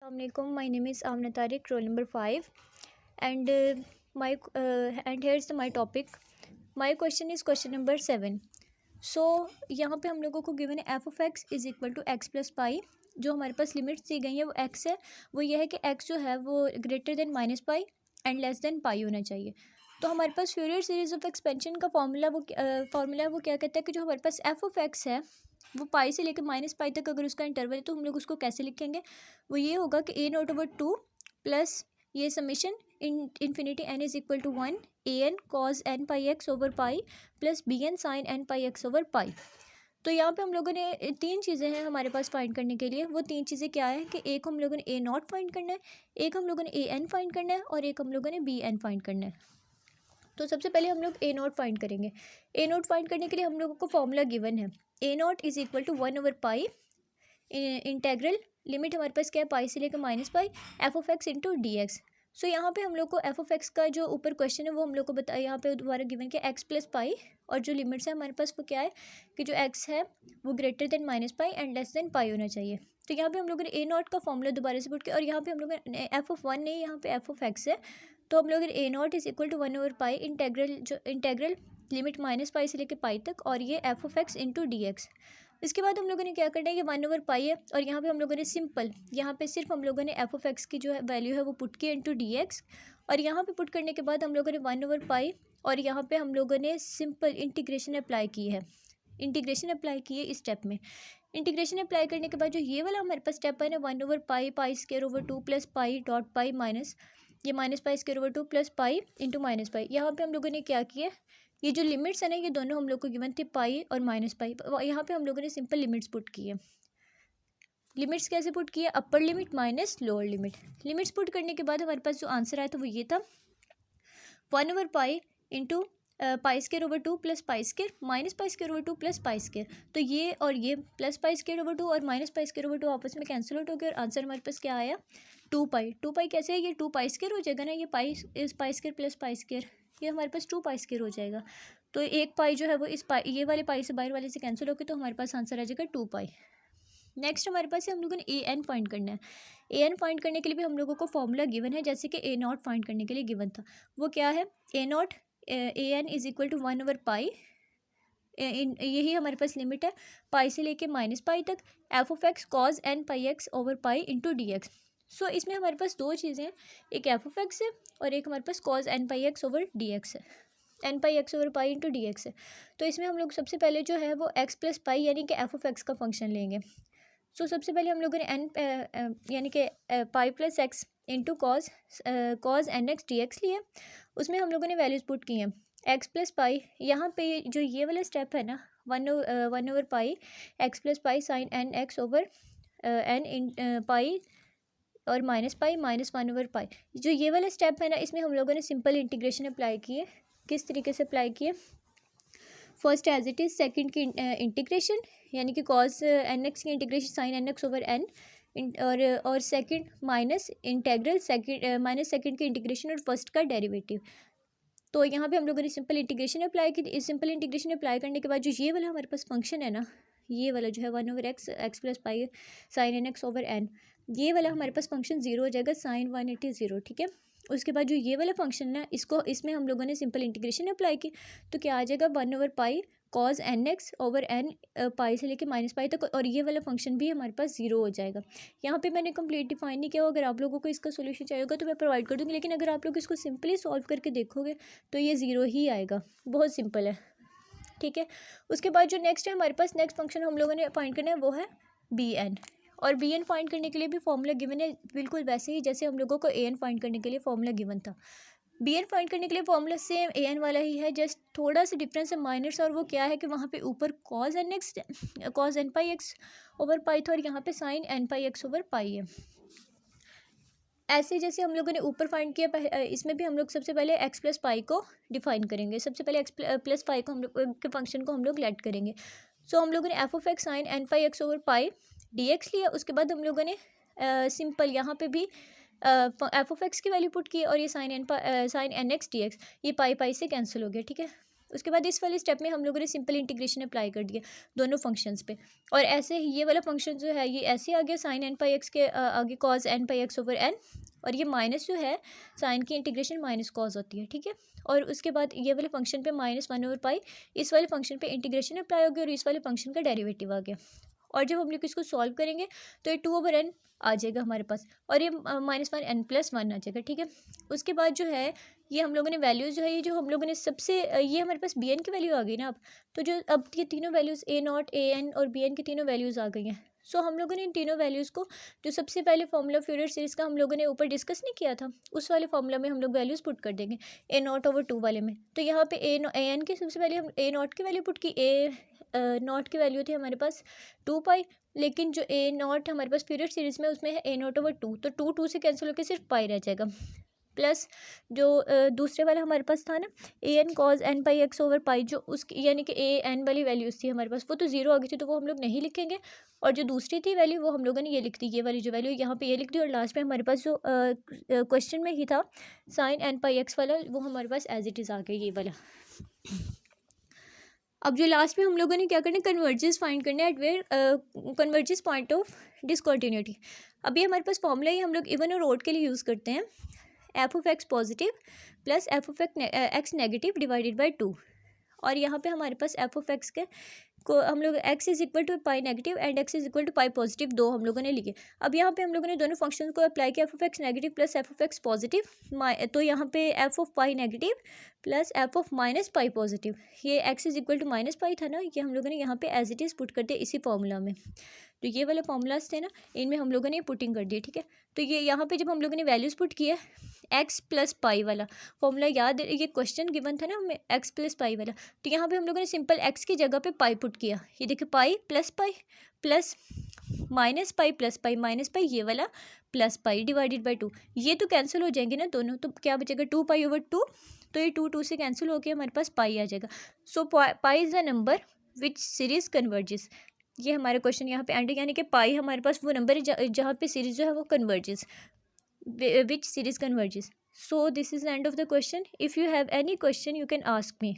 Assalamualaikum. My name is Amna Tariq, roll number 5, and here's my topic. My question is question number 7. So यहाँ पे हम लोगों को given है f of x is equal to x plus pi. जो हमारे पास limits दी गई है वो x है. वो ये है कि x जो है वो greater than minus pi and less than pi होना चाहिए. तो हमारे पास फ्यूरियर सीरीज ऑफ एक्सपेंशन का फार्मूला वो क्या कहता है कि जो हमारे पास f of x है वो पाई से लेकर माइनस पाई तक अगर उसका इंटरवल है तो हम लोग उसको कैसे लिखेंगे. वो ये होगा कि a नॉट ओवर 2 प्लस ये summation infinity n is equal to 1 an cos n pi x over pi plus bn sin n pi x over pi. तो यहाँ पे हम लोगों ने तीन चीज़ें हैं हमारे पास फाइंड करने के लिए. वो तीन चीज़ें क्या है कि एक हम लोगों ने a नॉट फाइंड करना है, एक हम लोगों ने a n फाइंड करना है और एक हम लोगों ने b n फाइंड करना है. तो सबसे पहले हम लोग a नॉट फाइंड करेंगे. a नॉट फाइंड करने के लिए हम लोगों को फॉर्मूला गिवन है a nought is equal to 1 over pi integral limit हमारे पास क्या है पाई से लेकर minus pi f of x into d x. So यहाँ पे हम लोग को एफ ऑफ एक्स का जो ऊपर क्वेश्चन है वो हम लोग को बताया यहाँ पे दोबारा गिवन किया एक्स प्लस पाई और जो लिमिट्स है हमारे पास वो क्या है कि जो एक्स है वो greater than minus pi and less than pi होना चाहिए. तो यहाँ पे हम लोगों ने ए नॉट का फॉर्मूला दोबारा से पुट किया और यहाँ पे हम लोग ने एफ ऑफ वन नहीं यहाँ पे एफ ऑफ एक्स है. तो हम लोग a nought is equal to 1 over pi integral limit minus pi से लेकर पाई तक और ये f of x into d x. इसके बाद हम लोगों ने क्या करना है ये 1 ओवर पाई है और यहाँ पे हम लोगों ने सिंपल यहाँ पे सिर्फ हम लोगों ने एफ ऑफ एक्स की जो है वैल्यू है वो पुट की इंटू डी एक्स. और यहाँ पे पुट करने के बाद हम लोगों ने 1 ओवर पाई और यहाँ पे हम लोगों ने सिंपल इंटीग्रेशन अप्लाई की है. इंटीग्रेशन अप्लाई की है इस स्टेप में. इंटीग्रेशन अप्लाई करने के बाद जो ये वाला हमारे पास स्टेप है ना 1 over pi pi square over 2 plus pi dot pi minus ये minus pi square over 2 plus pi into minus pi. यहाँ पे हम लोगों ने क्या किया ये जो लिमिट्स है ना ये दोनों हम लोग को गिवन थे पाई और माइनस पाई. यहाँ पे हम लोगों ने सिंपल लिमिट्स पुट की है. लिमिट्स कैसे पुट किया upper limit minus lower limit. Limits put करने के बाद हमारे पास जो आंसर आया था वो ये था 1 over pi into pi square over 2 plus pi square minus pi square over 2 plus pi square. तो ये और ये प्लस पाई स्क्वायर ओवर 2 और माइनस पाई स्क्वायर ओवर 2 आपस में कैंसिल आउट हो गया और आंसर हमारे पास क्या आया 2 पाई. 2 पाई कैसे है ये 2 पाई स्क्वायर हो जाएगा ना ये pi square plus pi square ये हमारे पास 2 पाई स्क्वायर हो जाएगा. तो एक पाई जो है वो इस पाई ये वाले पाई से बाहर वाले से कैंसिल होकर तो हमारे पास आंसर आ जाएगा 2 पाई. नेक्स्ट हमारे पास हम लोगों ने ए एन फाइंड करना है. ए एन फाइंड करने के लिए भी हम लोगों को फॉर्मूला गिवन है जैसे कि ए नॉट फाइंड करने के लिए गिवन था. वो क्या है a nought a n is equal to 1 over pi यही हमारे पास लिमिट है पाई से लेके माइनस पाई तक f of x cos n pi x over pi into d x. So इसमें हमारे पास दो चीज़ें हैं एक एफ ऑफ एक्स है और एक हमारे पास cos n pi x over d x है n pi x over pi into d x है. तो इसमें हम लोग सबसे पहले जो है वो एक्स प्लस पाई यानी कि एफ ऑफ एक्स का फंक्शन लेंगे. सो सबसे पहले हम लोगों ने एन यानी कि pi plus x into cos n x d x लिया. उसमें हम लोगों ने वैल्यूज़ पुट की हैं एक्स प्लस पाई. यहाँ पे जो ये वाला स्टेप है ना 1 over pi x plus pi sine n x over n in pi और minus pi minus 1 over pi. जो ये वाला स्टेप है ना इसमें हम लोगों ने सिंपल इंटीग्रेशन अप्लाई किए. किस तरीके से अप्लाई किए first as it is second की इंटीग्रेशन यानी कि कॉस एन एक्स की integration sine n x over n और second minus integral second minus second की इंटीग्रेशन और फर्स्ट का डेरिवेटिव. तो यहाँ पे हम लोगों ने सिंपल इंटीग्रेशन अप्लाई की. इस सिंपल इंटीग्रेशन अप्लाई करने के बाद जो ये वाला हमारे पास फंक्शन है ना ये वाला जो है 1 over x x plus pi sine n x over n ये वाला हमारे पास फंक्शन 0 हो जाएगा साइन 180 0. ठीक है. उसके बाद जो ये वाला फंक्शन है इसको इसमें हम लोगों ने सिंपल इंटीग्रेशन अप्लाई की तो क्या आ जाएगा 1 over pi cos n x over n pi से लेके माइनस पाई तक और ये वाला फंक्शन भी हमारे पास 0 हो जाएगा. यहाँ पे मैंने कंप्लीट डिफाइन नहीं किया. अगर आप लोगों को इसका सोल्यूशन चाहिए होगा तो मैं प्रोवाइड कर दूँगी लेकिन अगर आप लोग इसको सिंपली सॉल्व करके देखोगे तो ये 0 ही आएगा. बहुत सिंपल है. ठीक है. उसके बाद जो नेक्स्ट है हमारे पास नेक्स्ट फंक्शन हम लोगों ने फाइंड करना है वो है बी एन. और बी एन फाइंड करने के लिए भी फॉर्मूला गिवन है बिल्कुल वैसे ही जैसे हम लोगों को ए एन फाइंड करने के लिए फॉर्मूला गिवन था. बी एन फाइंड करने के लिए फॉर्मूला सेम ए एन वाला ही है जस्ट थोड़ा सा डिफरेंस है माइनस. और वो क्या है कि वहाँ पे ऊपर cos n x cos n pi x over pi था और यहाँ पे sine n pi x over pi है. ऐसे जैसे हम लोगों ने ऊपर फाइंड किया इसमें भी हम लोग सबसे पहले एक्स प्लस पाई को डिफाइन करेंगे. सबसे पहले एक्स प्लस पाई को हम लोग के फंक्शन को हम लोग लेट करेंगे. सो हम लोगों ने f of x sine n pi x over pi d x लिया. उसके बाद हम लोगों ने सिंपल यहाँ पे भी एफ ऑफ एक्स की वैल्यू पुट की और ये sine n x d x ये पाई पाई से कैंसिल हो गया. ठीक है. उसके बाद इस वाले स्टेप में हम लोगों ने सिंपल इंटीग्रेशन अप्लाई कर दिया दोनों फंक्शंस पे, और ऐसे ही ये वाला फंक्शन जो है ये ऐसे आ गया साइन एन पाई एक्स के आगे cause n pi x over n, और ये माइनस जो है साइन की इंटीग्रेशन माइनस कॉज होती है, ठीक है। और उसके बाद ये वाले फंक्शन पे -1 ओवर पाई, इस वाले फंक्शन पे इंटीग्रेशन अप्लाई हो गया और इस वाले फंक्शन का डेरिवेटिव आ गया। और जब हम लोग इसको सॉल्व करेंगे तो ये 2/n आ जाएगा हमारे पास, और ये -1 n+1 आ जाएगा, ठीक है। उसके बाद जो है ये हम लोगों ने वैल्यूज़ जो है ये जो हम लोगों ने सबसे ये हमारे पास bn की वैल्यू आ गई ना। अब जो अब ये तीनों वैल्यूज़ a0 an और bn की तीनों वैल्यूज़ आ गई हैं। सो हम लोगों ने इन तीनों वैल्यूज़ को जो सबसे पहले फॉर्मूला फ्यूरियर सीरीज़ का हम लोगों ने ऊपर डिस्कस नहीं किया था, उस वाले फॉर्मूला में हम लोग वैल्यूज़ पुट कर देंगे a0/2 वाले में। तो यहाँ पे an की सबसे पहले हम a0 की वैल्यू पुट की, a0 की वैल्यू थी हमारे पास 2 पाई, लेकिन जो a0 हमारे पास फ्यूरियर सीरीज़ में उसमें है a0/2, तो 2 से कैंसिल होकर सिर्फ पाई रह जाएगा, प्लस जो दूसरे वाला हमारे पास था ना an cos n pi x over pi, जो उसकी यानी कि an वाली वैल्यूज़ थी हमारे पास, वो तो ज़ीरो आ गई थी तो वो हम लोग नहीं लिखेंगे, और जो दूसरी थी वैल्यू वो हम लोगों ने ये लिख दी, ये वाली जो वैल्यू यहाँ पे ये लिख दी, और लास्ट में हमारे पास जो क्वेश्चन में ही था साइन n पाई एक्स वाला वो हमारे पास एज इट इज़ आ गया ये वाला। अब जो लास्ट में हम लोगों ने क्या करना है, कन्वर्जेस फाइंड करना है at where converges point of discontinuity. अभी हमारे पास फॉर्मूला ही हम लोग इवन और ओड के लिए यूज़ करते हैं, f(x) positive plus f(x) negative divided by 2, और यहाँ पे हमारे पास f(x) के को हम लोग x is equal to pi negative and x is equal to pi positive दो हम लोगों ने लिए। अब यहाँ पे हम लोगों ने दोनों फंक्शन को अप्लाई किया, f(x) negative plus f(x) positive, तो यहाँ पे f of pi negative plus f of minus pi positive, ये x is equal to minus pi था ना, ये हम लोगों ने यहाँ पे एज इट इज़ पुट कर दिया इसी फॉर्मूला में। तो ये वाले फॉर्मूलाज थे ना, इनमें हम लोगों ने पुटिंग कर दी, ठीक है। तो ये यहाँ पे जब हम लोगों ने वैल्यूज़ पुट किया x प्लस पाई वाला फॉर्मूला याद, ये क्वेश्चन गिवन था ना हमें x प्लस पाई वाला, तो यहाँ पे हम लोगों ने सिंपल x की जगह पे पाई पुट किया, ये देखिए pi plus minus pi plus pi minus pi, ये वाला प्लस पाई डिवाइडेड बाई 2, ये तो कैंसिल हो जाएंगे ना दोनों, तो क्या बचेगा 2 पाई ओवर 2, तो ये 2 से कैंसिल होकर हमारे पास पाई आ जाएगा। So pi is the number which series converges, ये हमारा क्वेश्चन यहाँ पे एंड, यानी कि पाई हमारे पास वो नंबर है जहाँ पे सीरीज जो है वो converges, which series converges. So this is the end of the question. If you have any question you can ask me.